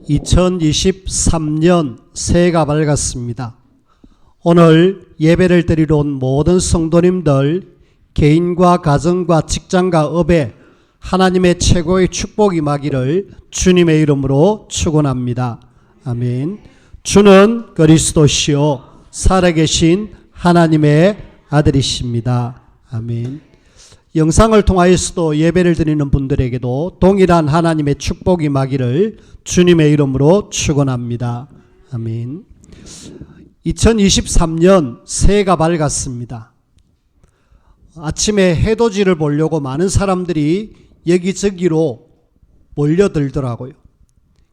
2023년 새해가 밝았습니다. 오늘 예배를 드리러 온 모든 성도님들, 개인과 가정과 직장과 업에 하나님의 최고의 축복이 임하기를 주님의 이름으로 축원합니다. 아멘. 주는 그리스도시요 살아계신 하나님의 아들이십니다. 아멘. 영상을 통하여서도 예배를 드리는 분들에게도 동일한 하나님의 축복이 임하기를 주님의 이름으로 축원합니다. 아멘. 2023년 새해가 밝았습니다. 아침에 해돋이를 보려고 많은 사람들이 여기저기로 몰려들더라고요.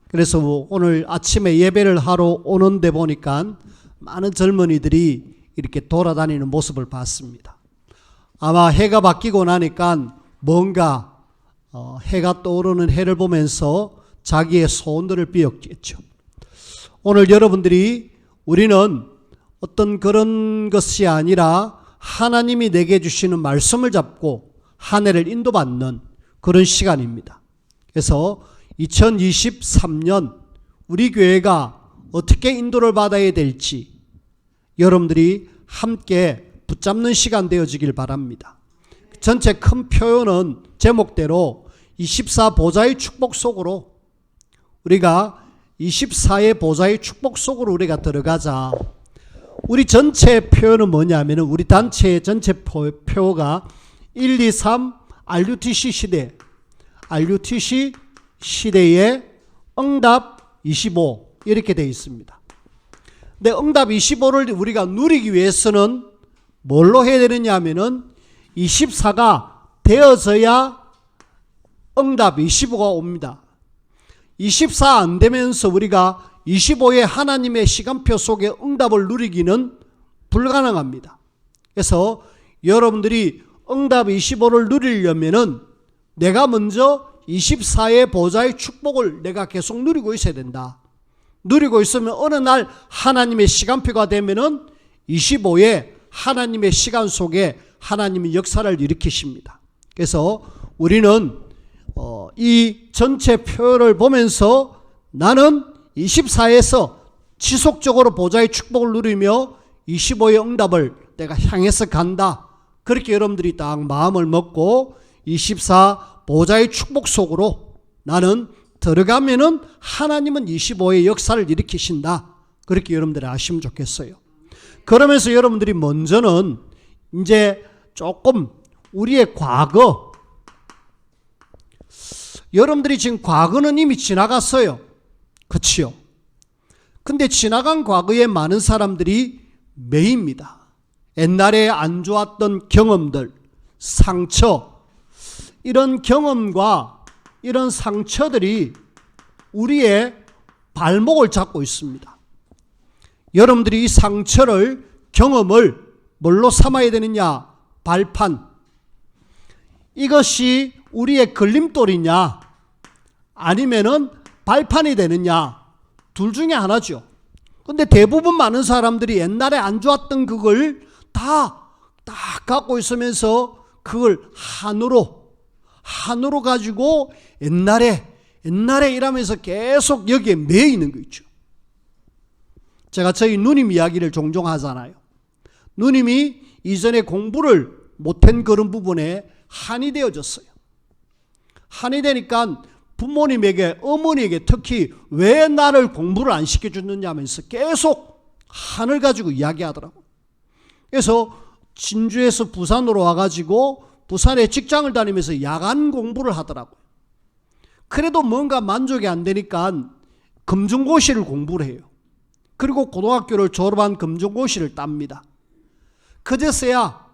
그래서 오늘 아침에 예배를 하러 오는데 보니까 많은 젊은이들이 이렇게 돌아다니는 모습을 봤습니다. 아마 해가 바뀌고 나니까 뭔가 해가 떠오르는 해를 보면서 자기의 소원들을 비웠겠죠. 오늘 여러분들이 우리는 어떤 그런 것이 아니라 하나님이 내게 주시는 말씀을 잡고 한 해를 인도받는 그런 시간입니다. 그래서 2023년 우리 교회가 어떻게 인도를 받아야 될지 여러분들이 함께 붙잡는 시간 되어지길 바랍니다. 전체 큰 표현은 제목대로 24 보좌의 축복 속으로 우리가 24의 보좌의 축복 속으로 우리가 들어가자. 우리 전체 표현은 뭐냐면 우리 단체의 전체 표가 1, 2, 3 RUTC 시대, RUTC 시대의 응답 25 이렇게 되어 있습니다. 근데 응답 25를 우리가 누리기 위해서는 뭘로 해야 되느냐 하면은 24가 되어져야 응답 25가 옵니다. 24 안 되면서 우리가 25의 하나님의 시간표 속에 응답을 누리기는 불가능합니다. 그래서 여러분들이 응답 25를 누리려면은 내가 먼저 24의 보좌의 축복을 내가 계속 누리고 있어야 된다. 누리고 있으면 어느 날 하나님의 시간표가 되면은 25의 하나님의 시간 속에 하나님이 역사를 일으키십니다. 그래서 우리는 이 전체 표를 보면서 나는 24에서 지속적으로 보좌의 축복을 누리며 25의 응답을 내가 향해서 간다. 그렇게 여러분들이 딱 마음을 먹고 24 보좌의 축복 속으로 나는 들어가면은 하나님은 25의 역사를 일으키신다. 그렇게 여러분들이 아시면 좋겠어요. 그러면서 여러분들이 먼저는 이제 조금 우리의 과거, 여러분들이 지금 과거는 이미 지나갔어요. 그렇지요? 근데 지나간 과거에 많은 사람들이 매입니다. 옛날에 안 좋았던 경험들, 상처, 이런 경험과 이런 상처들이 우리의 발목을 잡고 있습니다. 여러분들이 이 상처를, 경험을 뭘로 삼아야 되느냐? 발판. 이것이 우리의 걸림돌이냐? 아니면은 발판이 되느냐? 둘 중에 하나죠. 근데 대부분 많은 사람들이 옛날에 안 좋았던 그걸 다 갖고 있으면서 그걸 한으로 가지고 옛날에 이러면서 계속 여기에 매여 있는 거 있죠. 제가 저희 누님 이야기를 종종 하잖아요. 누님이 이전에 공부를 못한 그런 부분에 한이 되어졌어요. 한이 되니까 부모님에게, 어머니에게 특히 왜 나를 공부를 안 시켜주느냐 하면서 계속 한을 가지고 이야기하더라고요. 그래서 진주에서 부산으로 와가지고 부산에 직장을 다니면서 야간 공부를 하더라고요. 그래도 뭔가 만족이 안 되니까 검정고시를 공부를 해요. 그리고 고등학교를 졸업한 검정고시를 땁니다. 그제서야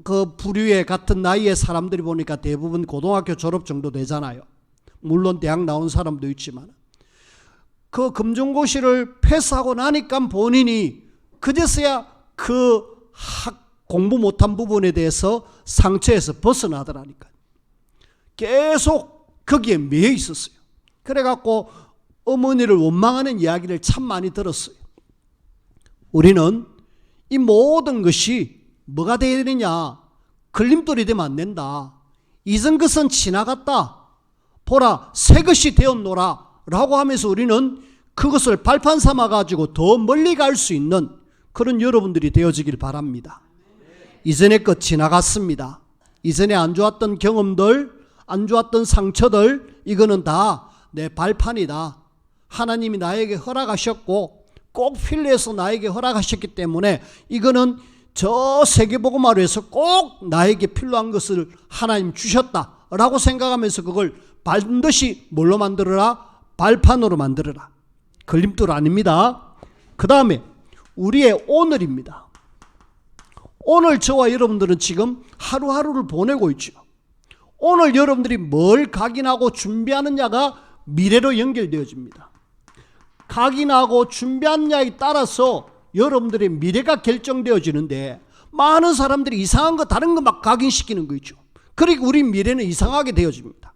그 부류의 같은 나이의 사람들이 보니까 대부분 고등학교 졸업 정도 되잖아요. 물론 대학 나온 사람도 있지만 그 검정고시를 패스하고 나니까 본인이 그제서야 그 공부 못한 부분에 대해서 상처에서 벗어나더라니까요. 계속 거기에 매여 있었어요. 그래갖고 어머니를 원망하는 이야기를 참 많이 들었어요. 우리는 이 모든 것이 뭐가 되어야 되느냐? 걸림돌이 되면 안 된다. 이전 것은 지나갔다. 보라 새 것이 되었노라 라고 하면서 우리는 그것을 발판 삼아 가지고 더 멀리 갈 수 있는 그런 여러분들이 되어지길 바랍니다. 이전의 것 지나갔습니다. 이전에 안 좋았던 경험들, 안 좋았던 상처들, 이거는 다 내 발판이다. 하나님이 나에게 허락하셨고 꼭 필요해서 나에게 허락하셨기 때문에 이거는 저 세계복음화로 해서 꼭 나에게 필요한 것을 하나님 주셨다라고 생각하면서 그걸 반드시 뭘로 만들어라? 발판으로 만들어라. 걸림돌 아닙니다. 그 다음에 우리의 오늘입니다. 오늘 저와 여러분들은 지금 하루하루를 보내고 있죠. 오늘 여러분들이 뭘 각인하고 준비하느냐가 미래로 연결되어집니다. 각인하고 준비하느냐에 따라서 여러분들의 미래가 결정되어지는데 많은 사람들이 이상한 거 다른 거 막 각인시키는 거 있죠. 그리고 우리 미래는 이상하게 되어집니다.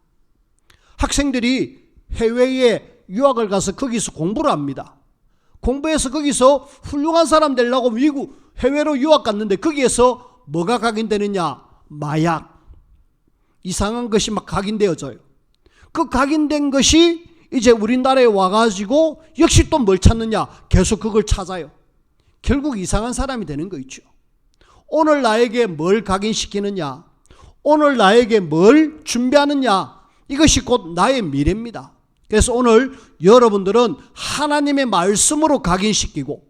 학생들이 해외에 유학을 가서 거기서 공부를 합니다. 공부해서 거기서 훌륭한 사람 되려고 미국 해외로 유학 갔는데 거기에서 뭐가 각인되느냐? 마약, 이상한 것이 막 각인되어져요. 그 각인된 것이 이제 우리나라에 와가지고 역시 또 뭘 찾느냐? 계속 그걸 찾아요. 결국 이상한 사람이 되는 거 있죠. 오늘 나에게 뭘 각인시키느냐? 오늘 나에게 뭘 준비하느냐? 이것이 곧 나의 미래입니다. 그래서 오늘 여러분들은 하나님의 말씀으로 각인시키고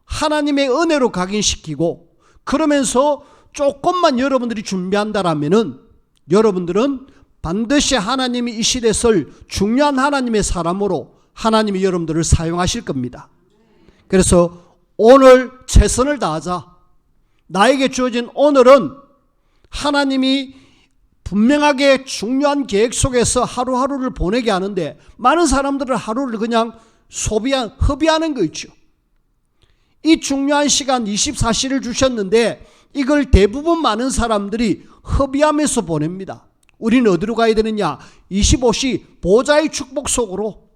하나님의 은혜로 각인시키고 그러면서 조금만 여러분들이 준비한다라면은 여러분들은 반드시 하나님이 이 시대에 설 중요한 하나님의 사람으로 하나님이 여러분들을 사용하실 겁니다. 그래서 오늘 최선을 다하자. 나에게 주어진 오늘은 하나님이 분명하게 중요한 계획 속에서 하루하루를 보내게 하는데 많은 사람들은 하루를 그냥 허비하는 거 있죠. 이 중요한 시간 24시를 주셨는데 이걸 대부분 많은 사람들이 허비하면서 보냅니다. 우리는 어디로 가야 되느냐? 25시 보좌의 축복 속으로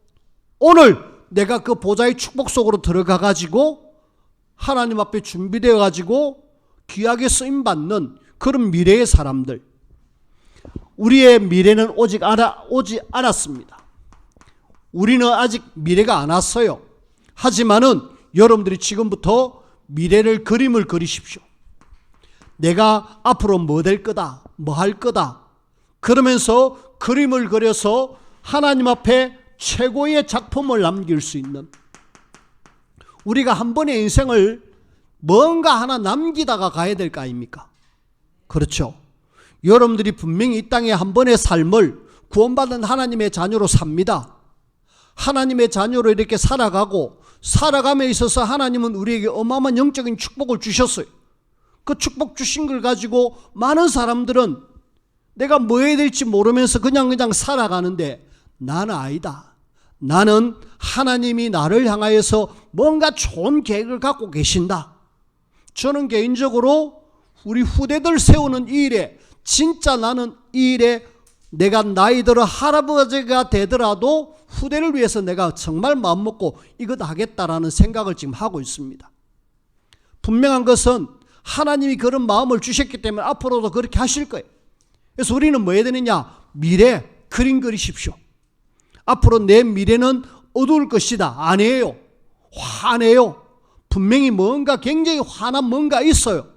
오늘 내가 그 보좌의 축복 속으로 들어가 가지고 하나님 앞에 준비되어 가지고 귀하게 쓰임받는 그런 미래의 사람들. 우리의 미래는 오지 않았습니다. 우리는 아직 미래가 안 왔어요. 하지만은 여러분들이 지금부터 미래를 그림을 그리십시오. 내가 앞으로 뭐 될 거다, 뭐 할 거다. 그러면서 그림을 그려서 하나님 앞에 최고의 작품을 남길 수 있는, 우리가 한 번의 인생을 뭔가 하나 남기다가 가야 될 거 아닙니까? 그렇죠. 여러분들이 분명히 이 땅에 한 번의 삶을 구원받은 하나님의 자녀로 삽니다. 하나님의 자녀로 이렇게 살아가고 살아감에 있어서 하나님은 우리에게 어마어마한 영적인 축복을 주셨어요. 그 축복 주신 걸 가지고 많은 사람들은 내가 뭐 해야 될지 모르면서 그냥 살아가는데 나는 아니다. 나는 하나님이 나를 향하여서 뭔가 좋은 계획을 갖고 계신다. 저는 개인적으로 우리 후대들 세우는 이 일에 진짜 나는 이 일에 내가 나이 들어 할아버지가 되더라도 후대를 위해서 내가 정말 마음먹고 이것 하겠다라는 생각을 지금 하고 있습니다. 분명한 것은 하나님이 그런 마음을 주셨기 때문에 앞으로도 그렇게 하실 거예요. 그래서 우리는 뭐 해야 되느냐? 미래 그림 그리십시오. 앞으로 내 미래는 어두울 것이다. 아니에요. 환해요. 분명히 뭔가 굉장히 환한 뭔가 있어요.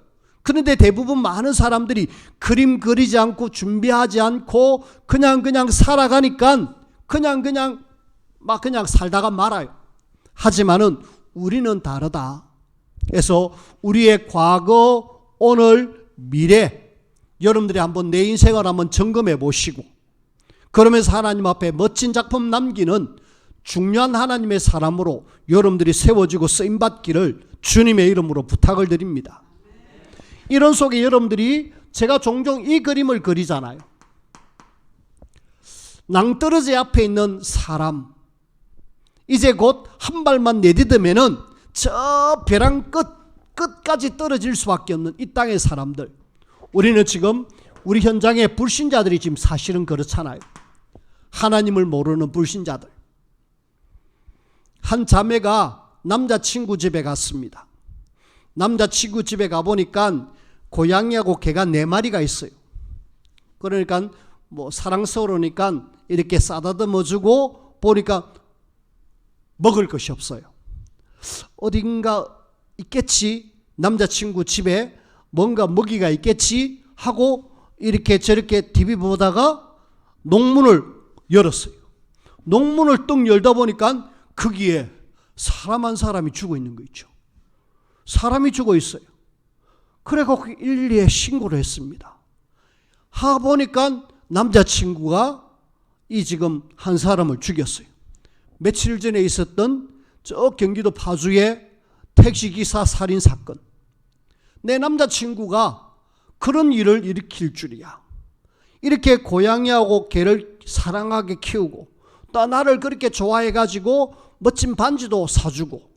그런데 대부분 많은 사람들이 그림 그리지 않고 준비하지 않고 그냥 살아가니까 그냥 살다가 말아요. 하지만은 우리는 다르다. 그래서 우리의 과거, 오늘, 미래 여러분들이 한번 내 인생을 한번 점검해 보시고 그러면서 하나님 앞에 멋진 작품 남기는 중요한 하나님의 사람으로 여러분들이 세워지고 쓰임받기를 주님의 이름으로 부탁을 드립니다. 이런 속에 여러분들이 제가 종종 이 그림을 그리잖아요. 낭떠러지 앞에 있는 사람, 이제 곧 한 발만 내딛으면은 저 벼랑 끝까지 떨어질 수밖에 없는 이 땅의 사람들. 우리는 지금 우리 현장에 불신자들이 지금 사실은 그렇잖아요. 하나님을 모르는 불신자들. 한 자매가 남자친구 집에 갔습니다. 남자친구 집에 가보니까 고양이하고 개가 4마리가 있어요. 그러니까 뭐 사랑스러우니까 이렇게 싸다듬어주고 보니까 먹을 것이 없어요. 어딘가 있겠지, 남자친구 집에 뭔가 먹이가 있겠지 하고 이렇게 저렇게 TV 보다가 농문을 열었어요. 농문을 뚝 열다 보니까 거기에 사람 한 사람이 죽어 있는 거 있죠. 사람이 죽어 있어요. 그래서 112에 신고를 했습니다. 보니까 남자친구가 이 지금 한 사람을 죽였어요. 며칠 전에 있었던 저 경기도 파주의 택시기사 살인 사건. 내 남자친구가 그런 일을 일으킬 줄이야. 이렇게 고양이하고 개를 사랑하게 키우고 또 나를 그렇게 좋아해가지고 멋진 반지도 사주고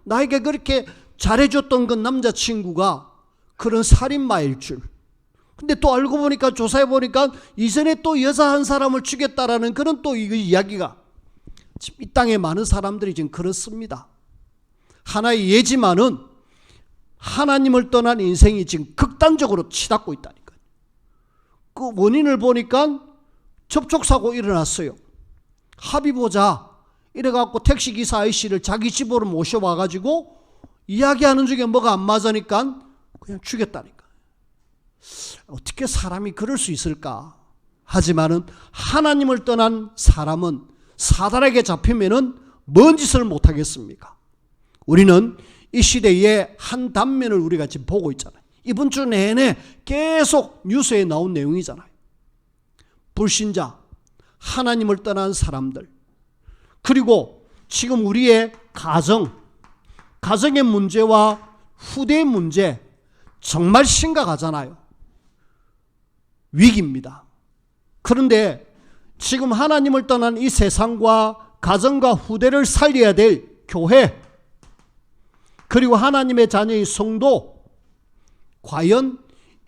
나에게 그렇게 잘해줬던 그 남자친구가 그런 살인마일 줄. 근데 또 알고 보니까 조사해 보니까 이전에 또 여자 한 사람을 죽였다라는 그런 또 이야기가 이 땅에 많은 사람들이 지금 그렇습니다. 하나의 예지만은 하나님을 떠난 인생이 지금 극단적으로 치닫고 있다니까요. 그 원인을 보니까 접촉사고 일어났어요. 합의보자 이래갖고 택시기사 아저씨를 자기 집으로 모셔와가지고 이야기하는 중에 뭐가 안 맞으니까 그냥 죽였다니까. 어떻게 사람이 그럴 수 있을까? 하지만은 하나님을 떠난 사람은 사단에게 잡히면은 뭔 짓을 못하겠습니까? 우리는 이 시대의 한 단면을 우리가 지금 보고 있잖아요. 이번 주 내내 계속 뉴스에 나온 내용이잖아요. 불신자, 하나님을 떠난 사람들, 그리고 지금 우리의 가정의 문제와 후대의 문제 정말 심각하잖아요. 위기입니다. 그런데 지금 하나님을 떠난 이 세상과 가정과 후대를 살려야 될 교회, 그리고 하나님의 자녀의 성도, 과연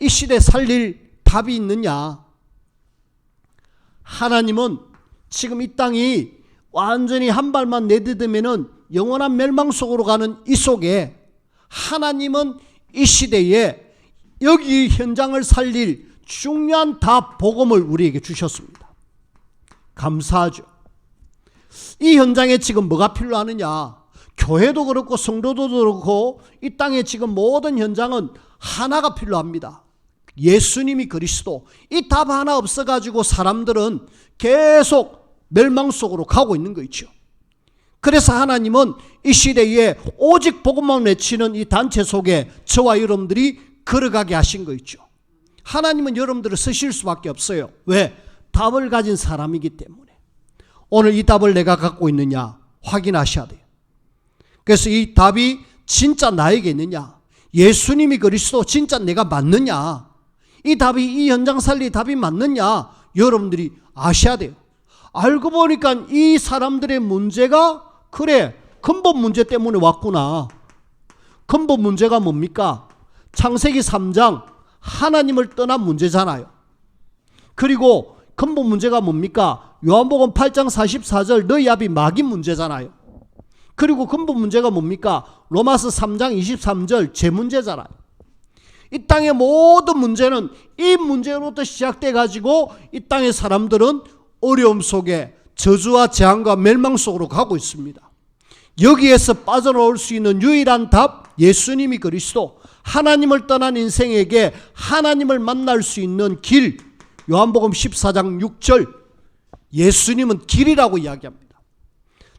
이 시대 살릴 답이 있느냐? 하나님은 지금 이 땅이 완전히 한 발만 내디디면은 영원한 멸망 속으로 가는 이 속에 하나님은 이 시대에 여기 현장을 살릴 중요한 답, 복음을 우리에게 주셨습니다. 감사하죠. 이 현장에 지금 뭐가 필요하느냐? 교회도 그렇고 성도도 그렇고 이 땅에 지금 모든 현장은 하나가 필요합니다. 예수님이 그리스도. 이 답 하나 없어가지고 사람들은 계속 멸망 속으로 가고 있는 거 있죠. 그래서 하나님은 이 시대에 오직 복음만 외치는 이 단체 속에 저와 여러분들이 걸어가게 하신 거 있죠. 하나님은 여러분들을 쓰실 수밖에 없어요. 왜? 답을 가진 사람이기 때문에. 오늘 이 답을 내가 갖고 있느냐 확인하셔야 돼요. 그래서 이 답이 진짜 나에게 있느냐, 예수님이 그리스도 진짜 내가 맞느냐, 이 답이 이 현장 살릴 답이 맞느냐 여러분들이 아셔야 돼요. 알고 보니까 이 사람들의 문제가 그래 근본 문제 때문에 왔구나. 근본 문제가 뭡니까? 창세기 3장 하나님을 떠난 문제잖아요. 그리고 근본 문제가 뭡니까? 요한복음 8장 44절 너희 아비 마귀 문제잖아요. 그리고 근본 문제가 뭡니까? 로마서 3장 23절 죄 문제잖아요. 이 땅의 모든 문제는 이 문제로부터 시작돼 가지고 이 땅의 사람들은 어려움 속에 저주와 재앙과 멸망 속으로 가고 있습니다. 여기에서 빠져나올 수 있는 유일한 답, 예수님이 그리스도, 하나님을 떠난 인생에게 하나님을 만날 수 있는 길, 요한복음 14장 6절, 예수님은 길이라고 이야기합니다.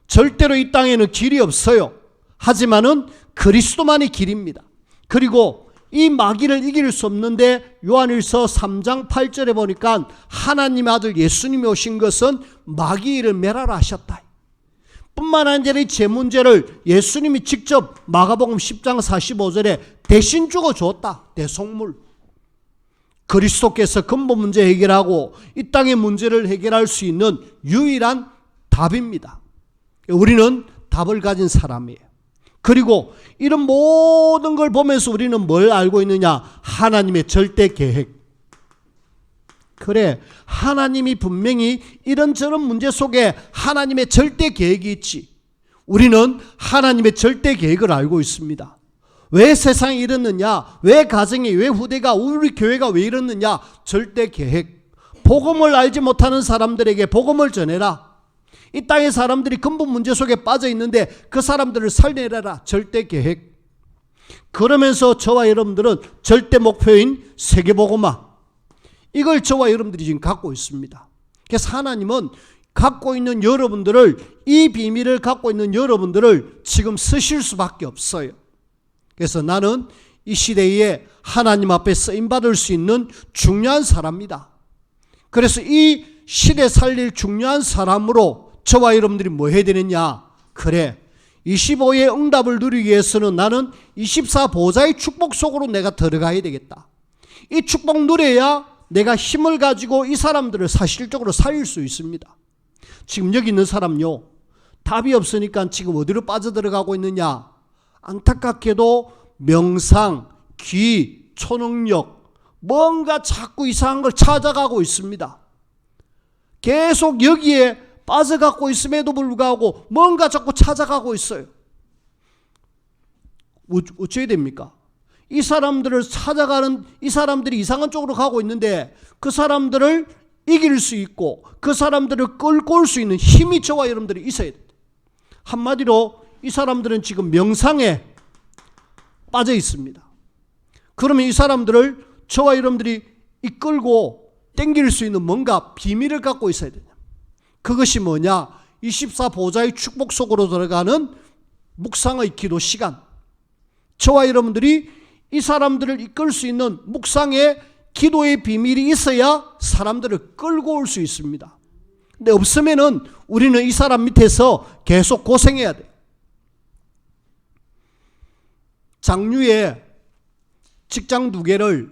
절대로 이 땅에는 길이 없어요. 하지만은 그리스도만이 길입니다. 그리고 이 마귀를 이길 수 없는데 요한일서 3장 8절에 보니까 하나님의 아들 예수님이 오신 것은 마귀를 멸하라 하셨다. 뿐만 아니라 이 죄 문제를 예수님이 직접 마가복음 10장 45절에 대신 주고 줬다. 대속물. 그리스도께서 근본 문제 해결하고 이 땅의 문제를 해결할 수 있는 유일한 답입니다. 우리는 답을 가진 사람이에요. 그리고 이런 모든 걸 보면서 우리는 뭘 알고 있느냐? 하나님의 절대 계획. 그래, 하나님이 분명히 이런저런 문제 속에 하나님의 절대 계획이 있지. 우리는 하나님의 절대 계획을 알고 있습니다. 왜 세상이 이렇느냐? 왜 가정이, 왜 후대가, 우리 교회가 왜 이렇느냐? 절대 계획. 복음을 알지 못하는 사람들에게 복음을 전해라. 이 땅의 사람들이 근본 문제 속에 빠져 있는데 그 사람들을 살려내라. 절대 계획. 그러면서 저와 여러분들은 절대 목표인 세계복음화, 이걸 저와 여러분들이 지금 갖고 있습니다. 그래서 하나님은 갖고 있는 여러분들을, 이 비밀을 갖고 있는 여러분들을 지금 쓰실 수밖에 없어요. 그래서 나는 이 시대에 하나님 앞에 쓰임받을 수 있는 중요한 사람이다. 그래서 이 시대 살릴 중요한 사람으로 저와 여러분들이 뭐 해야 되느냐? 그래, 25의 응답을 누리기 위해서는 나는 24 보좌의 축복 속으로 내가 들어가야 되겠다. 이 축복 누려야 내가 힘을 가지고 이 사람들을 사실적으로 살릴 수 있습니다. 지금 여기 있는 사람요, 답이 없으니까 지금 어디로 빠져들어가고 있느냐? 안타깝게도 명상, 귀, 초능력, 뭔가 자꾸 이상한 걸 찾아가고 있습니다. 계속 여기에 빠져가고 있음에도 불구하고 뭔가 자꾸 찾아가고 있어요. 어찌해야 됩니까? 이 사람들을 찾아가는, 이 사람들이 이상한 쪽으로 가고 있는데 그 사람들을 이길 수 있고 그 사람들을 끌고 올 수 있는 힘이 저와 여러분들이 있어야 돼요. 한마디로 이 사람들은 지금 명상에 빠져 있습니다. 그러면 이 사람들을 저와 여러분들이 이끌고 땡길 수 있는 뭔가 비밀을 갖고 있어야 되냐? 그것이 뭐냐? 24 보좌의 축복 속으로 들어가는 묵상의 기도 시간. 저와 여러분들이 이 사람들을 이끌 수 있는 묵상의 기도의 비밀이 있어야 사람들을 끌고 올 수 있습니다. 근데 없으면은 우리는 이 사람 밑에서 계속 고생해야 돼. 장류에 직장 2개를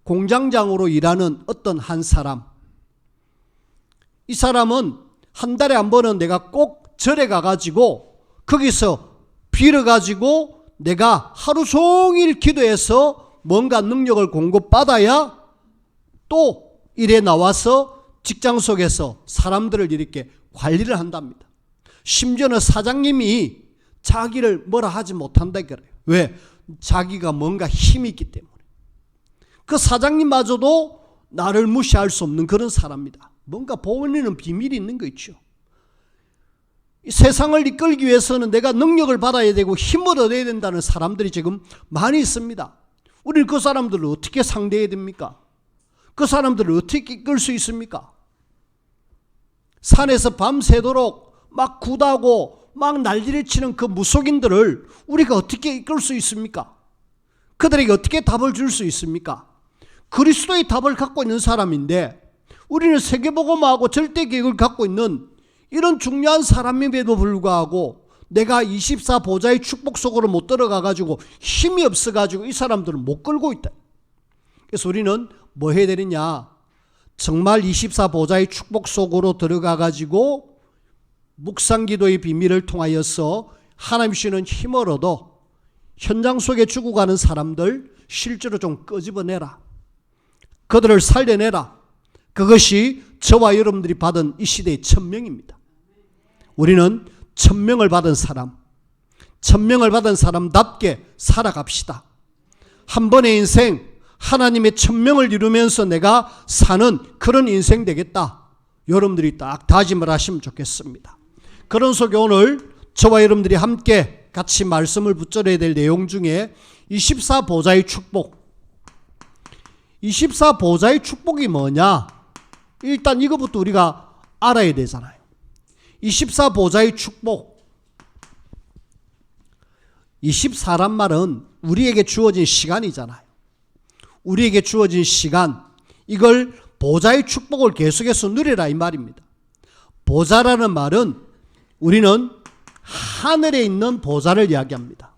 공장장으로 일하는 어떤 한 사람. 이 사람은 한 달에 한 번은 내가 꼭 절에 가가지고 거기서 빌어가지고 내가 하루 종일 기도해서 뭔가 능력을 공급받아야 또 일에 나와서 직장 속에서 사람들을 이렇게 관리를 한답니다. 심지어는 사장님이 자기를 뭐라 하지 못한다 그래요. 왜? 자기가 뭔가 힘이 있기 때문에. 그 사장님마저도 나를 무시할 수 없는 그런 사람입니다. 뭔가 본인은 비밀이 있는 거 있죠. 이 세상을 이끌기 위해서는 내가 능력을 받아야 되고 힘을 얻어야 된다는 사람들이 지금 많이 있습니다. 우리는 그 사람들을 어떻게 상대해야 됩니까? 그 사람들을 어떻게 이끌 수 있습니까? 산에서 밤새도록 막 굿하고 막 난리를 치는 그 무속인들을 우리가 어떻게 이끌 수 있습니까? 그들에게 어떻게 답을 줄 수 있습니까? 그리스도의 답을 갖고 있는 사람인데 우리는 세계복음하고 절대계획을 갖고 있는 이런 중요한 사람임에도 불구하고 내가 24 보좌의 축복 속으로 못 들어가가지고 힘이 없어가지고 이 사람들을 못 끌고 있다. 그래서 우리는 뭐 해야 되느냐? 정말 24 보좌의 축복 속으로 들어가가지고 묵상기도의 비밀을 통하여서 하나님 주시는 힘을 얻어 현장 속에 죽어가는 사람들 실제로 좀 끄집어내라. 그들을 살려내라. 그것이 저와 여러분들이 받은 이 시대의 천명입니다. 우리는 천명을 받은 사람, 천명을 받은 사람답게 살아갑시다. 한 번의 인생 하나님의 천명을 이루면서 내가 사는 그런 인생 되겠다. 여러분들이 딱 다짐을 하시면 좋겠습니다. 그런 속에 오늘 저와 여러분들이 함께 같이 말씀을 붙들어야 될 내용 중에 24 보좌의 축복. 24 보좌의 축복이 뭐냐? 일단 이거부터 우리가 알아야 되잖아요. 24 보좌의 축복. 24란 말은 우리에게 주어진 시간이잖아요. 우리에게 주어진 시간, 이걸 보좌의 축복을 계속해서 누리라 이 말입니다. 보좌라는 말은 우리는 하늘에 있는 보좌를 이야기합니다.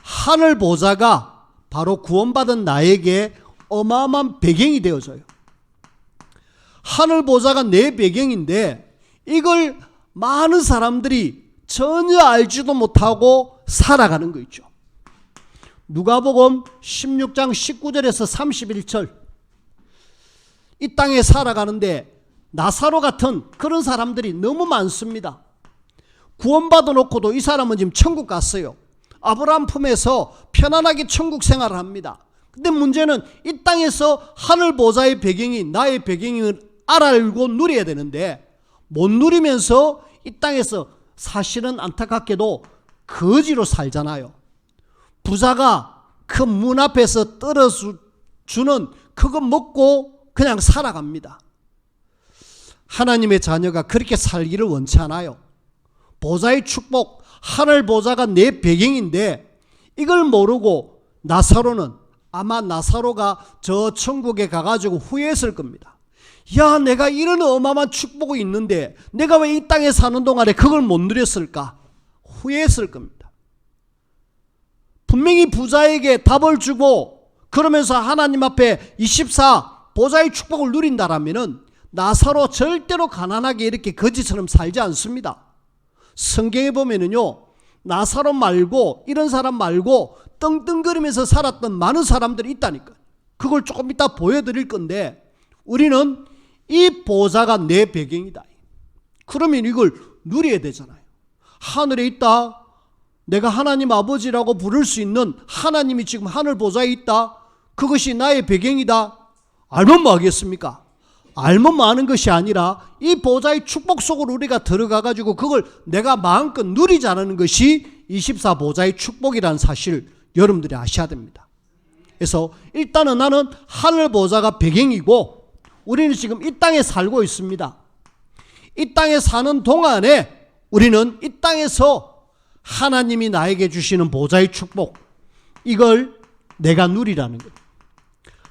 하늘 보좌가 바로 구원받은 나에게 어마어마한 배경이 되어져요. 하늘 보좌가 내 배경인데 이걸 많은 사람들이 전혀 알지도 못하고 살아가는 거 있죠. 누가복음 16장 19절에서 31절. 이 땅에 살아가는데 나사로 같은 그런 사람들이 너무 많습니다. 구원받아 놓고도 이 사람은 지금 천국 갔어요. 아브라함 품에서 편안하게 천국 생활을 합니다. 근데 문제는 이 땅에서 하늘 보좌의 배경이 나의 배경을 알고 누려야 되는데 못 누리면서 이 땅에서 사실은 안타깝게도 거지로 살잖아요. 부자가 그 문 앞에서 떨어주는 그거 먹고 그냥 살아갑니다. 하나님의 자녀가 그렇게 살기를 원치 않아요. 보좌의 축복, 하늘 보좌가 내 배경인데 이걸 모르고 나사로는 아마 나사로가 저 천국에 가가지고 후회했을 겁니다. 야, 내가 이런 어마어마한 축복이 있는데 내가 왜 이 땅에 사는 동안에 그걸 못 누렸을까? 후회했을 겁니다. 분명히 부자에게 답을 주고 그러면서 하나님 앞에 24 보좌의 축복을 누린다라면은 나사로 절대로 가난하게 이렇게 거지처럼 살지 않습니다. 성경에 보면은요, 나사로 말고 이런 사람 말고 떵떵거리면서 살았던 많은 사람들이 있다니까. 그걸 조금 이따 보여드릴 건데 우리는 이 보좌가 내 배경이다. 그러면 이걸 누려야 되잖아요. 하늘에 있다. 내가 하나님 아버지라고 부를 수 있는 하나님이 지금 하늘 보좌에 있다. 그것이 나의 배경이다. 알면 뭐 하겠습니까? 알면 뭐 하는 것이 아니라 이 보좌의 축복 속으로 우리가 들어가가지고 그걸 내가 마음껏 누리자는 것이 24 보좌의 축복이라는 사실을 여러분들이 아셔야 됩니다. 그래서 일단은 나는 하늘 보좌가 배경이고 우리는 지금 이 땅에 살고 있습니다. 이 땅에 사는 동안에 우리는 이 땅에서 하나님이 나에게 주시는 보좌의 축복, 이걸 내가 누리라는 거예요.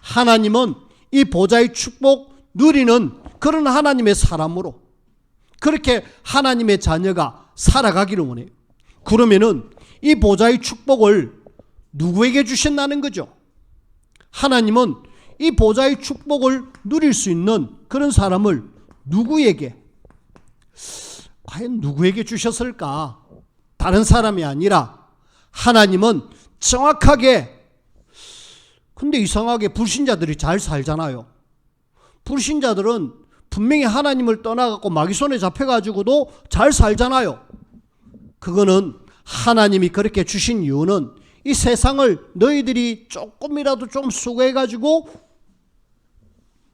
하나님은 이 보좌의 축복 누리는 그런 하나님의 사람으로 그렇게 하나님의 자녀가 살아가기를 원해요. 그러면은 이 보좌의 축복을 누구에게 주신다는 거죠? 하나님은 이 보좌의 축복을 누릴 수 있는 그런 사람을 누구에게, 과연 누구에게 주셨을까? 다른 사람이 아니라 하나님은 정확하게, 근데 이상하게 불신자들이 잘 살잖아요. 불신자들은 분명히 하나님을 떠나갖고 마귀 손에 잡혀가지고도 잘 살잖아요. 그거는 하나님이 그렇게 주신 이유는 이 세상을 너희들이 조금이라도 좀 수고해가지고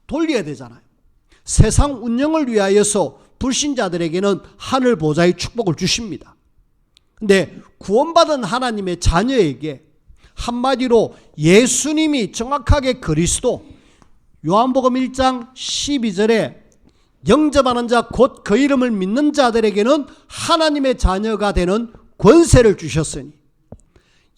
돌려야 되잖아요. 세상 운영을 위하여서 불신자들에게는 하늘 보좌의 축복을 주십니다. 근데 구원받은 하나님의 자녀에게 한마디로 예수님이 정확하게 그리스도, 요한복음 1장 12절에 영접하는 자 곧 그 이름을 믿는 자들에게는 하나님의 자녀가 되는 권세를 주셨으니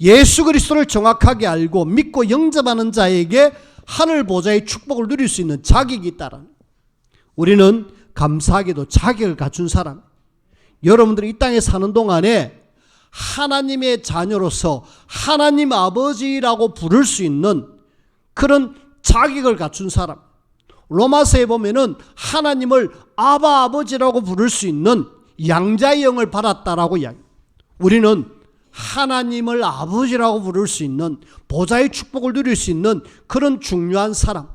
예수 그리스도를 정확하게 알고 믿고 영접하는 자에게 하늘 보좌의 축복을 누릴 수 있는 자격이 있다라는, 우리는 감사하게도 자격을 갖춘 사람, 여러분들이 이 땅에 사는 동안에 하나님의 자녀로서 하나님 아버지라고 부를 수 있는 그런 자격을 갖춘 사람, 로마서에 보면은 하나님을 아바 아버지라고 부를 수 있는 양자의 영을 받았다라고 이야기해요. 우리는 하나님을 아버지라고 부를 수 있는 보좌의 축복을 누릴 수 있는 그런 중요한 사람,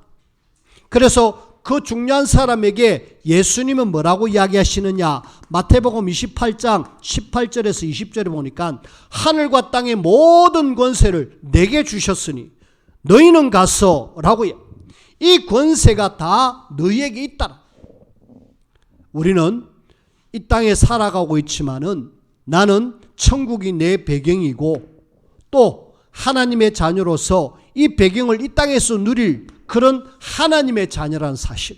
그래서 그 중요한 사람에게 예수님은 뭐라고 이야기하시느냐, 마태복음 28장 18절에서 20절에 보니까 하늘과 땅의 모든 권세를 내게 주셨으니 너희는 가서 라고, 이 권세가 다 너희에게 있다. 우리는 이 땅에 살아가고 있지만은 나는 천국이 내 배경이고 또 하나님의 자녀로서 이 배경을 이 땅에서 누릴 그런 하나님의 자녀라는 사실.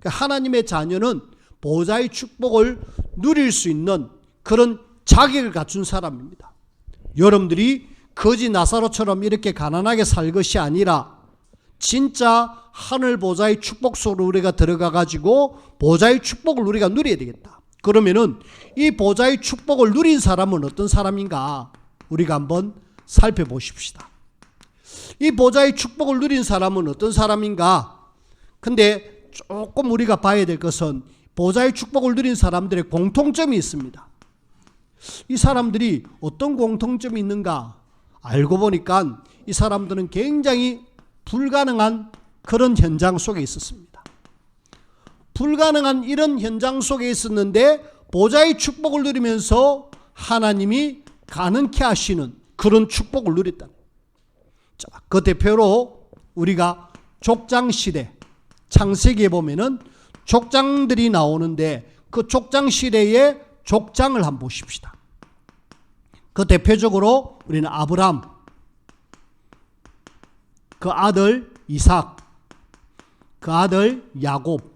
하나님의 자녀는 보좌의 축복을 누릴 수 있는 그런 자격을 갖춘 사람입니다. 여러분들이 거지 나사로처럼 이렇게 가난하게 살 것이 아니라 진짜 하늘 보좌의 축복 속으로 우리가 들어가 가지고 보좌의 축복을 우리가 누려야 되겠다. 그러면은 이 보좌의 축복을 누린 사람은 어떤 사람인가? 우리가 한번 살펴보십시다. 이 보좌의 축복을 누린 사람은 어떤 사람인가? 근데 조금 우리가 봐야 될 것은 보좌의 축복을 누린 사람들의 공통점이 있습니다. 이 사람들이 어떤 공통점이 있는가? 알고 보니까 이 사람들은 굉장히 불가능한 그런 현장 속에 있었습니다. 불가능한 이런 현장 속에 있었는데 보좌의 축복을 누리면서 하나님이 가능케 하시는 그런 축복을 누렸다. 자, 그 대표로 우리가 족장시대, 창세기에 보면은 족장들이 나오는데 그 족장 시대의 족장을 한번 보십시다. 그 대표적으로 우리는 아브람, 그 아들 이삭, 그 아들 야곱.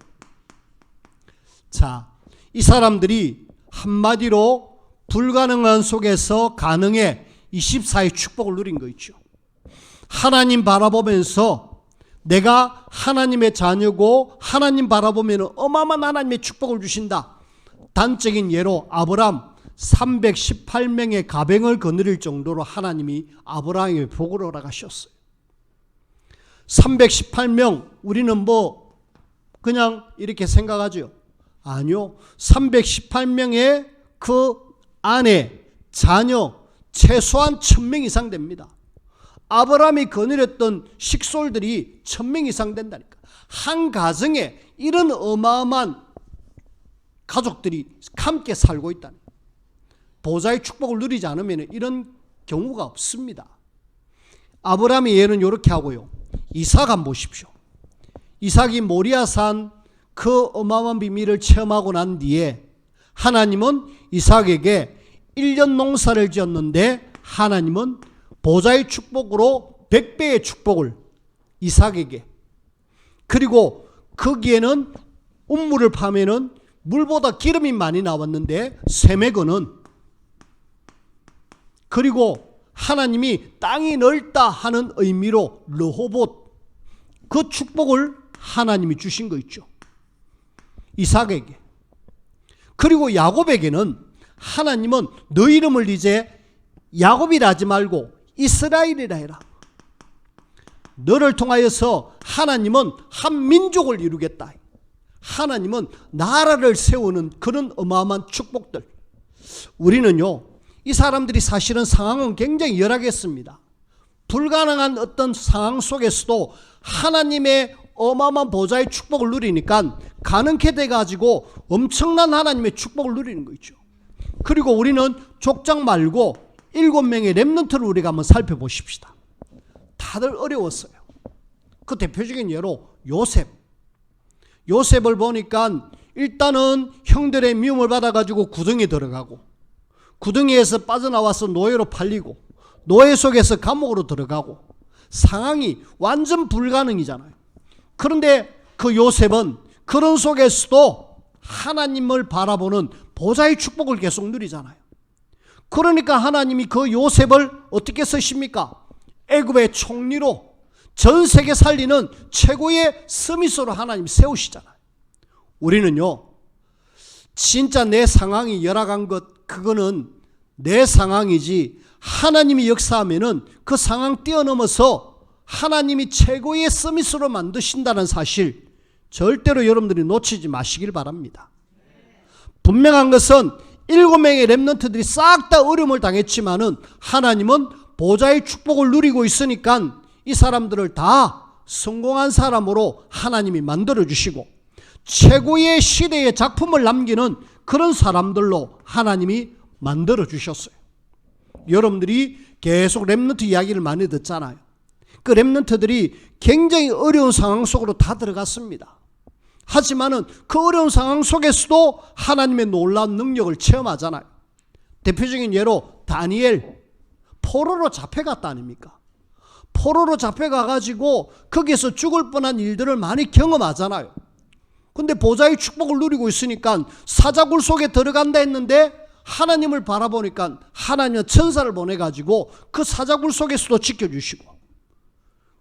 자, 이 사람들이 한마디로 불가능한 속에서 가능의 24의 축복을 누린 거 있죠. 하나님 바라보면서 내가 하나님의 자녀고 하나님 바라보면 어마어마한 하나님의 축복을 주신다. 단적인 예로 아브람 318명의 가병을 거느릴 정도로 하나님이 아브라함에게 복을 허락하셨어요. 318명, 우리는 뭐 그냥 이렇게 생각하죠. 아니요. 318명의 그 아내, 자녀 최소한 1000명 이상 됩니다. 아브라함이 거느렸던 식솔들이 1000명 이상 된다니까. 한 가정에 이런 어마어마한 가족들이 함께 살고 있다니. 보좌의 축복을 누리지 않으면 이런 경우가 없습니다. 아브라함의 예는 이렇게 하고요. 이삭 한번 보십시오. 이삭이 모리아산 그 어마어마한 비밀을 체험하고 난 뒤에 하나님은 이삭에게 1년 농사를 지었는데 하나님은 보좌의 축복으로 100배의 축복을 이삭에게, 그리고 거기에는 운물을 파면은 물보다 기름이 많이 나왔는데 세메거는, 그리고 하나님이 땅이 넓다 하는 의미로 르호봇, 그 축복을 하나님이 주신 거 있죠. 이삭에게. 그리고 야곱에게는 하나님은 너 이름을 이제 야곱이라 하지 말고 이스라엘이라 해라. 너를 통하여서 하나님은 한 민족을 이루겠다. 하나님은 나라를 세우는 그런 어마어마한 축복들. 우리는요, 이 사람들이 사실은 상황은 굉장히 열악했습니다. 불가능한 어떤 상황 속에서도 하나님의 어마어마한 보좌의 축복을 누리니까 가능케 돼가지고 엄청난 하나님의 축복을 누리는 거 있죠. 그리고 우리는 족장 말고 7명의 렘넌트를 우리가 한번 살펴보십시다. 다들 어려웠어요. 그 대표적인 예로 요셉을 보니까 일단은 형들의 미움을 받아가지고 구덩이에 들어가고, 구덩이에서 빠져나와서 노예로 팔리고, 노예 속에서 감옥으로 들어가고, 상황이 완전 불가능이잖아요. 그런데 그 요셉은 그런 속에서도 하나님을 바라보는 보좌의 축복을 계속 누리잖아요. 그러니까 하나님이 그 요셉을 어떻게 쓰십니까? 애굽의 총리로 전 세계 살리는 최고의 스미스로 하나님이 세우시잖아요. 우리는요, 진짜 내 상황이 열악한 것, 그거는 내 상황이지, 하나님이 역사하면은 그 상황 뛰어넘어서 하나님이 최고의 서밋으로 만드신다는 사실 절대로 여러분들이 놓치지 마시길 바랍니다. 분명한 것은 7명의 렘넌트들이 싹 다 어려움을 당했지만은 하나님은 보좌의 축복을 누리고 있으니까 이 사람들을 다 성공한 사람으로 하나님이 만들어 주시고 최고의 시대의 작품을 남기는 그런 사람들로 하나님이 만들어 주셨어요. 여러분들이 계속 렘넌트 이야기를 많이 듣잖아요. 그 렘넌트들이 굉장히 어려운 상황 속으로 다 들어갔습니다. 하지만은 그 어려운 상황 속에서도 하나님의 놀라운 능력을 체험하잖아요. 대표적인 예로 다니엘, 포로로 잡혀갔다 아닙니까? 포로로 잡혀가가지고 거기서 죽을 뻔한 일들을 많이 경험하잖아요. 근데 보좌의 축복을 누리고 있으니까 사자굴 속에 들어간다 했는데 하나님을 바라보니까 하나님은 천사를 보내가지고 그 사자굴 속에서도 지켜주시고,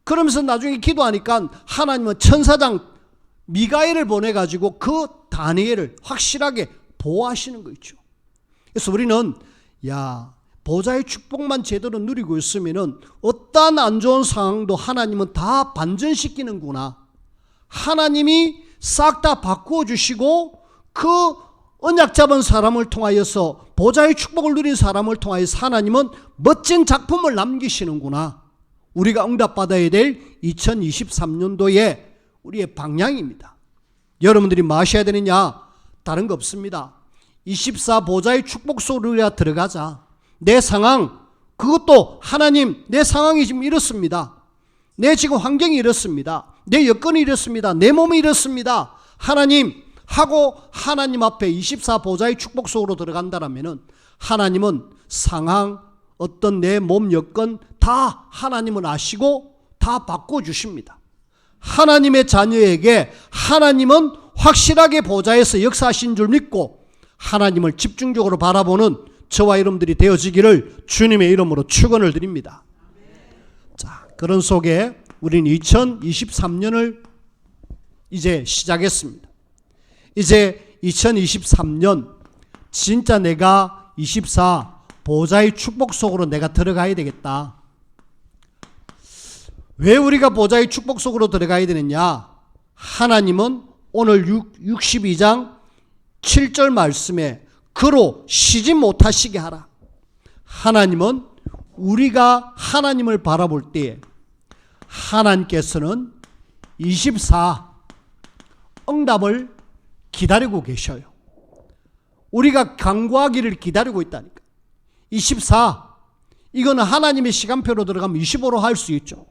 그러면서 나중에 기도하니까 하나님은 천사장 미가엘을 보내가지고 그 다니엘을 확실하게 보호하시는 거 있죠. 그래서 우리는 보좌의 축복만 제대로 누리고 있으면은 어떠한 안 좋은 상황도 하나님은 다 반전시키는구나. 하나님이 싹 다 바꾸어 주시고 그 언약 잡은 사람을 통하여서 보좌의 축복을 누린 사람을 통하여서 하나님은 멋진 작품을 남기시는구나. 우리가 응답받아야 될 2023년도에 우리의 방향입니다. 여러분들이 마셔야 되느냐? 다른 거 없습니다. 24 보좌의 축복 속으로 우리가 들어가자. 내 상황, 그것도 하나님, 내 상황이 지금 이렇습니다. 내 지금 환경이 이렇습니다. 내 여건이 이렇습니다. 내 몸이 이렇습니다. 하나님, 하고 하나님 앞에 24 보좌의 축복 속으로 들어간다라면은 하나님은 상황, 어떤 내 몸 여건 다 하나님은 아시고 다 바꿔주십니다. 하나님의 자녀에게 하나님은 확실하게 보좌에서 역사하신 줄 믿고 하나님을 집중적으로 바라보는 저와 여러분들이 되어지기를 주님의 이름으로 축원을 드립니다. 자, 그런 속에 우리는 2023년을 이제 시작했습니다. 이제 2023년 진짜 내가 24 보좌의 축복 속으로 내가 들어가야 되겠다. 왜 우리가 보좌의 축복 속으로 들어가야 되느냐? 하나님은 오늘 62장 7절 말씀에 그로 쉬지 못하시게 하라. 하나님은 우리가 하나님을 바라볼 때에 하나님께서는 24 응답을 기다리고 계셔요. 우리가 간구하기를 기다리고 있다니까. 24 이거는 하나님의 시간표로 들어가면 25로 할 수 있죠.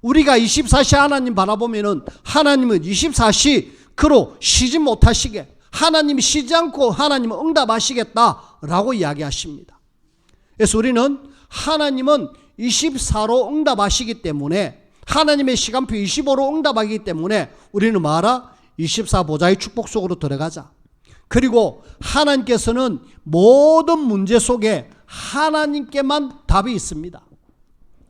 우리가 24시 하나님 바라보면은 하나님은 24시 그로 쉬지 못하시게, 하나님이 쉬지 않고 하나님은 응답하시겠다라고 이야기하십니다. 그래서 우리는 하나님은 24로 응답하시기 때문에, 하나님의 시간표 25로 응답하기 때문에 우리는 말아 24 보좌의 축복 속으로 들어가자. 그리고 하나님께서는 모든 문제 속에 하나님께만 답이 있습니다.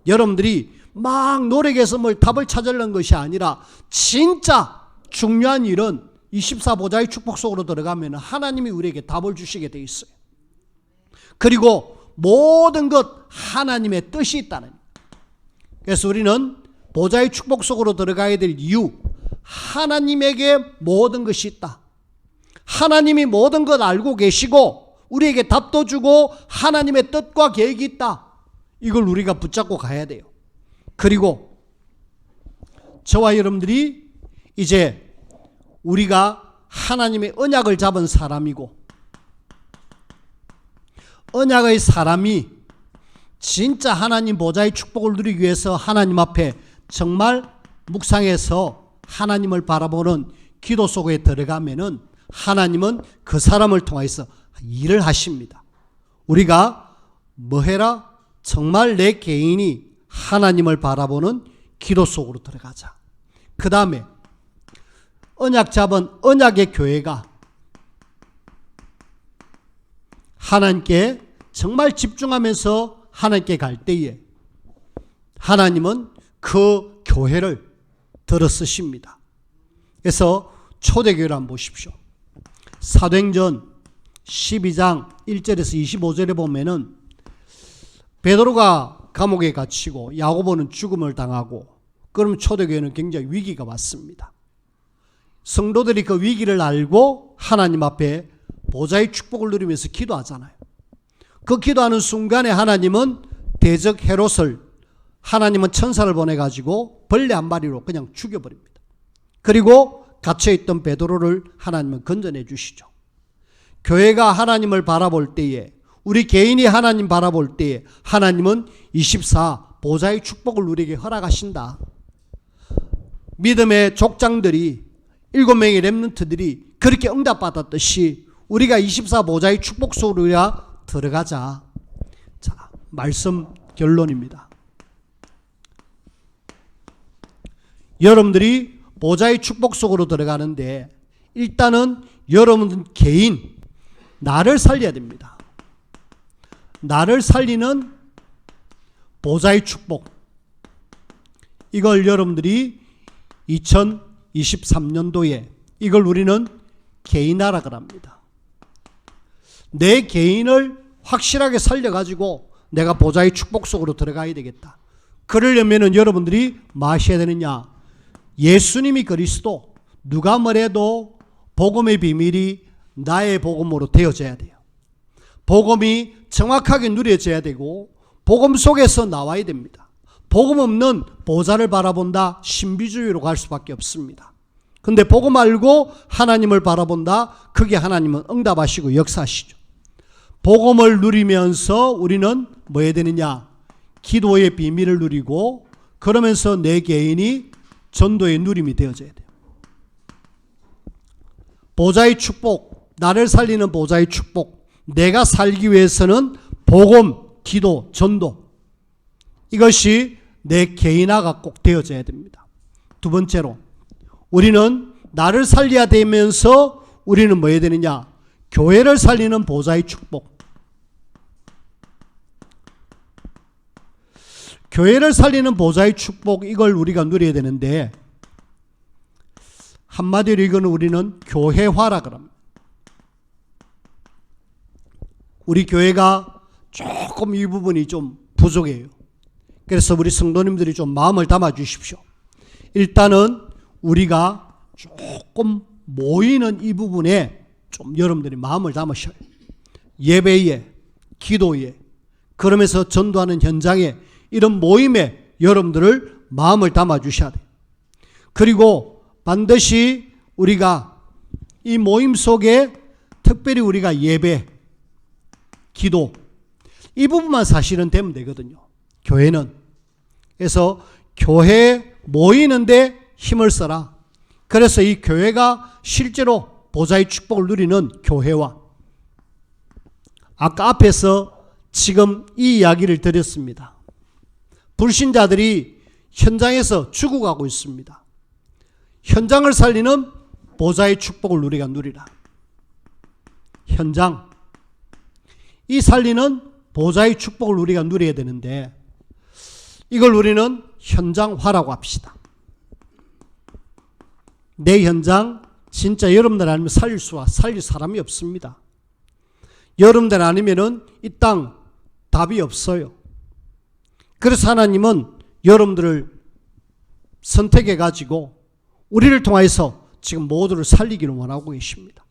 여러분들이 막 노력해서 뭘 답을 찾으려는 것이 아니라 진짜 중요한 일은 24 보좌의 축복 속으로 들어가면 하나님이 우리에게 답을 주시게 돼 있어요. 그리고 모든 것 하나님의 뜻이 있다는 거예요. 그래서 우리는 보좌의 축복 속으로 들어가야 될 이유, 하나님에게 모든 것이 있다. 하나님이 모든 것 알고 계시고 우리에게 답도 주고 하나님의 뜻과 계획이 있다. 이걸 우리가 붙잡고 가야 돼요. 그리고 저와 여러분들이 이제 우리가 하나님의 언약을 잡은 사람이고, 언약의 사람이 진짜 하나님 보좌의 축복을 누리기 위해서 하나님 앞에 정말 묵상해서 하나님을 바라보는 기도 속에 들어가면은 하나님은 그 사람을 통해서 일을 하십니다. 우리가 뭐 해라? 정말 내 개인이 하나님을 바라보는 기도 속으로 들어가자. 그 다음에 언약 잡은 언약의 교회가 하나님께 정말 집중하면서 하나님께 갈 때에 하나님은 그 교회를 들어 쓰십니다. 그래서 초대교회를 한번 보십시오. 사도행전 12장 1절에서 25절에 보면은 베드로가 감옥에 갇히고 야고보는 죽음을 당하고, 그러면 초대교회는 굉장히 위기가 왔습니다. 성도들이 그 위기를 알고 하나님 앞에 보좌의 축복을 누리면서 기도하잖아요. 그 기도하는 순간에 하나님은 대적 헤롯을, 하나님은 천사를 보내가지고 벌레 한 마리로 그냥 죽여버립니다. 그리고 갇혀있던 베드로를 하나님은 건져내 주시죠. 교회가 하나님을 바라볼 때에, 우리 개인이 하나님 바라볼 때에 하나님은 24 보좌의 축복을 우리에게 허락하신다. 믿음의 족장들이 7명의 렘넌트들이 그렇게 응답받았듯이 우리가 24 보좌의 축복 속으로 들어가자. 자, 말씀 결론입니다. 여러분들이 보좌의 축복 속으로 들어가는데 일단은 여러분 개인 나를 살려야 됩니다. 나를 살리는 보좌의 축복, 이걸 여러분들이 2023년도에 이걸 우리는 개인화라 그럽니다. 내 개인을 확실하게 살려가지고 내가 보좌의 축복 속으로 들어가야 되겠다. 그러려면 여러분들이 마셔야 되느냐? 예수님이 그리스도, 누가 뭐래도 복음의 비밀이 나의 복음으로 되어져야 돼요. 복음이 정확하게 누려져야 되고 복음 속에서 나와야 됩니다. 복음 없는 보좌를 바라본다, 신비주의로 갈 수밖에 없습니다. 근데 복음 알고 하나님을 바라본다, 그게 하나님은 응답하시고 역사하시죠. 복음을 누리면서 우리는 뭐 해야 되느냐? 기도의 비밀을 누리고, 그러면서 내 개인이 전도의 누림이 되어져야 돼요. 보좌의 축복, 나를 살리는 보좌의 축복, 내가 살기 위해서는 복음, 기도, 전도, 이것이 내 개인화가 꼭 되어져야 됩니다. 두 번째로 우리는 나를 살려야 되면서 우리는 뭐 해야 되느냐? 교회를 살리는 보좌의 축복. 교회를 살리는 보좌의 축복, 이걸 우리가 누려야 되는데, 한마디로 이거는 우리는 교회화라 그럽니다. 우리 교회가 조금 이 부분이 좀 부족해요. 그래서 우리 성도님들이 좀 마음을 담아 주십시오. 일단은 우리가 조금 모이는 이 부분에 좀 여러분들이 마음을 담으셔요. 예배에, 기도에, 그러면서 전도하는 현장에, 이런 모임에 여러분들을 마음을 담아 주셔야 돼요. 그리고 반드시 우리가 이 모임 속에 특별히 우리가 예배, 기도, 이 부분만 사실은 되면 되거든요. 교회는. 그래서 교회 모이는데 힘을 써라. 그래서 이 교회가 실제로 보좌의 축복을 누리는 교회와, 아까 앞에서 지금 이 이야기를 드렸습니다. 불신자들이 현장에서 죽어가고 있습니다. 현장을 살리는 보좌의 축복을 우리가 누리라. 현장, 이 살리는 보좌의 축복을 우리가 누려야 되는데, 이걸 우리는 현장화라고 합시다. 내 현장, 진짜 여러분들 아니면 살릴 사람이 없습니다. 여러분들 아니면은 이 땅 답이 없어요. 그래서 하나님은 여러분들을 선택해 가지고 우리를 통해서 지금 모두를 살리기를 원하고 계십니다.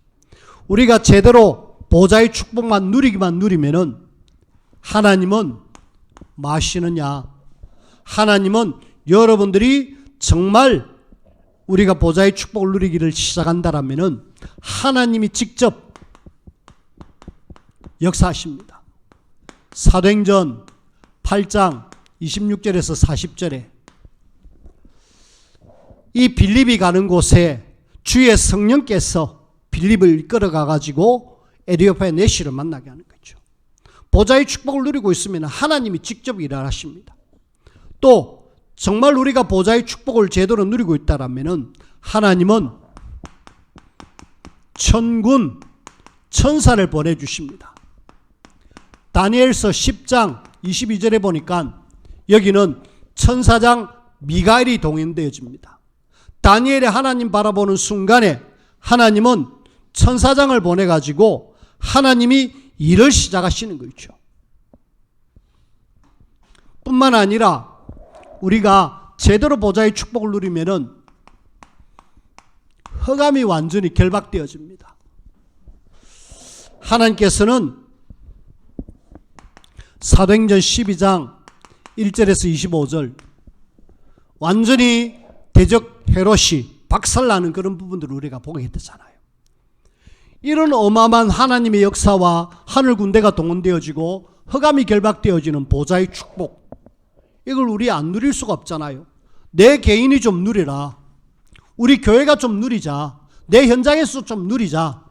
우리가 제대로 보좌의 축복만 누리면은 하나님은 뭐 하시느냐? 하나님은 여러분들이 정말 우리가 보좌의 축복을 누리기를 시작한다라면은 하나님이 직접 역사하십니다. 사도행전 8장 26절에서 40절에 이 빌립이 가는 곳에 주의 성령께서 빌립을 이끌어가 가지고 에티오피아 내시를 만나게 하는 거죠. 보좌의 축복을 누리고 있으면 하나님이 직접 일하십니다. 또 정말 우리가 보좌의 축복을 제대로 누리고 있다라면은 하나님은 천군, 천사를 보내주십니다. 다니엘서 10장 22절에 보니까 여기는 천사장 미가엘이 동행되어집니다. 다니엘이 하나님 바라보는 순간에 하나님은 천사장을 보내가지고 하나님이 일을 시작하시는 거죠. 뿐만 아니라 우리가 제대로 보좌의 축복을 누리면은 흑암이 완전히 결박되어집니다. 하나님께서는 사도행전 12장 1절에서 25절 완전히 대적 헤롯이 박살나는 그런 부분들을 우리가 보게 되잖아요. 이런 어마어마한 하나님의 역사와 하늘 군대가 동원되어지고 흑암이 결박되어지는 보좌의 축복, 이걸 우리 안 누릴 수가 없잖아요. 내 개인이 좀 누리라. 우리 교회가 좀 누리자. 내 현장에서 좀 누리자.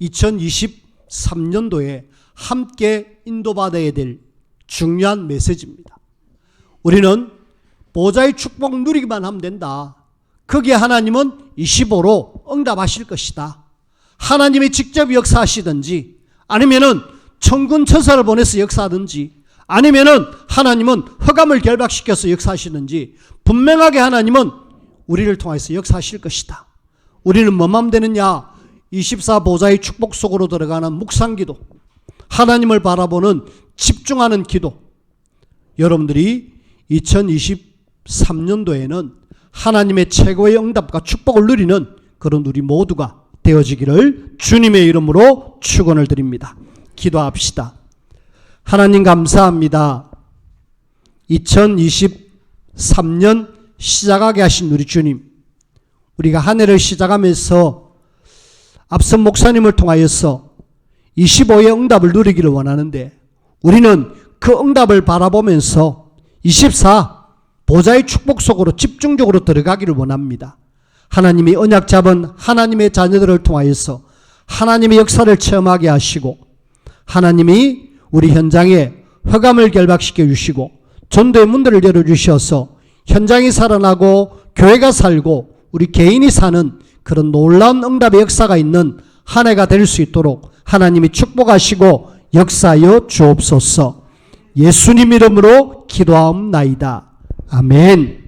2023년도에 함께 인도받아야 될 중요한 메시지입니다. 우리는 보좌의 축복 누리기만 하면 된다. 거기에 하나님은 25로 응답하실 것이다. 하나님이 직접 역사하시든지 아니면은 천군 천사를 보내서 역사하든지 아니면은 하나님은 흑암을 결박시켜서 역사하시든지 분명하게 하나님은 우리를 통해서 역사하실 것이다. 우리는 뭐만 되느냐? 24 보좌의 축복 속으로 들어가는 묵상기도, 하나님을 바라보는 집중하는 기도. 여러분들이 2023년도에는 하나님의 최고의 응답과 축복을 누리는 그런 우리 모두가 되어지기를 주님의 이름으로 축원을 드립니다. 기도합시다. 하나님 감사합니다. 2023년 시작하게 하신 우리 주님, 우리가 한 해를 시작하면서 앞선 목사님을 통하여서 25의 응답을 누리기를 원하는데 우리는 그 응답을 바라보면서 24 보좌의 축복 속으로 집중적으로 들어가기를 원합니다. 하나님이 언약 잡은 하나님의 자녀들을 통하여서 하나님의 역사를 체험하게 하시고 하나님이 우리 현장에 흑암을 결박시켜 주시고 전도의 문들을 열어주셔서 현장이 살아나고 교회가 살고 우리 개인이 사는 그런 놀라운 응답의 역사가 있는 한 해가 될 수 있도록 하나님이 축복하시고 역사하여 주옵소서. 예수님 이름으로 기도하옵나이다. 아멘.